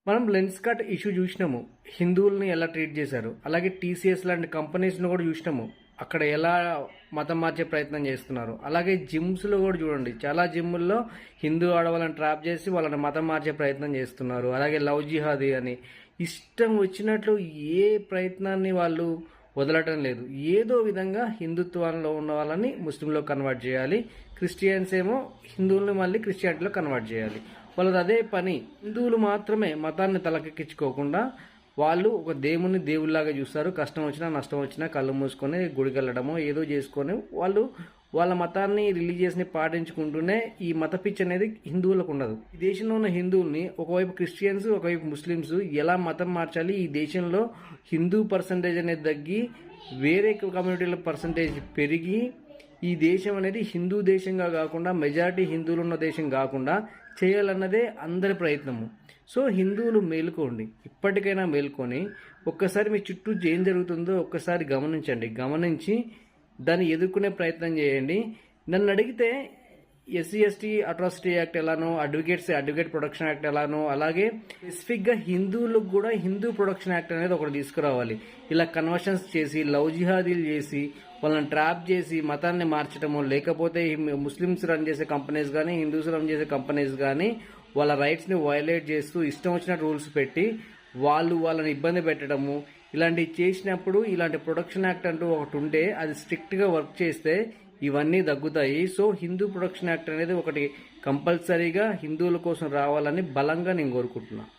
మనం lens cut issue చూసినాము, హిందువుల్ని ఎలా ట్రీట్ చేశారు. అలాగే టీసీఎస్ లాంటి కంపెనీస్ను కూడా చూసినాము, అక్కడ ఎలా మతం మార్చే ప్రయత్నం చేస్తున్నారు. అలాగే జిమ్స్లో కూడా చూడండి, చాలా జిమ్ముల్లో హిందూ ఆడవాళ్ళని ట్రాప్ చేసి వాళ్ళని మతం మార్చే ప్రయత్నం చేస్తున్నారు. అలాగే లవ్ జిహాదీ అని ఇష్టం వచ్చినట్లు ఏ ప్రయత్నాన్ని వాళ్ళు వదలటం లేదు. ఏదో విధంగా హిందుత్వంలో ఉన్న వాళ్ళని ముస్లింలో కన్వర్ట్ చేయాలి, క్రిస్టియన్స్ ఏమో హిందువుల్ని మళ్ళీ క్రిస్టియానిటీలో కన్వర్ట్ చేయాలి. వాళ్ళది అదే పని. హిందువులు మాత్రమే మతాన్ని తలకెక్కించుకోకుండా వాళ్ళు ఒక దేవుని దేవుళ్లాగా చూస్తారు. కష్టం వచ్చినా నష్టం వచ్చినా కళ్ళు మూసుకొని గుడికి వెళ్ళడమో ఏదో చేసుకొని వాళ్ళు వాళ్ళ మతాన్ని రిలీజియస్ని పాటించుకుంటూనే ఈ మత పిచ్చి అనేది హిందువులకు ఉండదు. ఈ దేశంలో ఉన్న హిందువుల్ని ఒకవైపు క్రిస్టియన్స్ ఒకవైపు ముస్లిమ్స్ ఎలా మతం మార్చాలి, ఈ దేశంలో హిందూ పర్సంటేజ్ అనేది తగ్గి వేరే కమ్యూనిటీల పర్సంటేజ్ పెరిగి ఈ దేశం అనేది హిందూ దేశంగా కాకుండా మెజారిటీ హిందువులు ఉన్న దేశం కాకుండా చేయాలన్నదే అందరి ప్రయత్నము. సో హిందువులు మేలుకోండి, ఇప్పటికైనా మేల్కొని ఒక్కసారి మీ చుట్టూ ఏం జరుగుతుందో ఒక్కసారి గమనించి దాన్ని ఎదుర్కొనే ప్రయత్నం చేయండి. నన్ను అడిగితే ఎస్సీ/ఎస్టీ అట్రాసిటీ యాక్ట్ ఎలానో, అడ్వకేట్ ప్రొటెక్షన్ యాక్ట్ ఎలానో, అలాగే స్పెసిఫిక్గా హిందువులకు కూడా హిందూ ప్రొటెక్షన్ యాక్ట్ అనేది ఒకటి తీసుకురావాలి. ఇలా కన్వర్షన్స్ చేసి లవ్ జిహాదీలు చేసి వాళ్ళని ట్రాప్ చేసి మతాన్ని మార్చడము, లేకపోతే ముస్లిమ్స్ రన్ చేసే కంపెనీస్ కానీ హిందూస్ రన్ చేసే కంపెనీస్ కానీ వాళ్ళ రైట్స్ని వయలేట్ చేస్తూ ఇష్టం వచ్చిన రూల్స్ పెట్టి వాళ్ళని ఇబ్బంది పెట్టడము, ఇలాంటివి చేసినప్పుడు ఇలాంటి ప్రొటెక్షన్ యాక్ట్ అంటూ ఒకటి ఉంటే అది స్ట్రిక్ట్గా వర్క్ చేస్తే ఇవన్నీ తగ్గుతాయి. సో హిందూ ప్రొటెక్షన్ యాక్ట్ అనేది ఒకటి కంపల్సరీగా హిందువుల కోసం రావాలని బలంగా నేను కోరుకుంటున్నాను.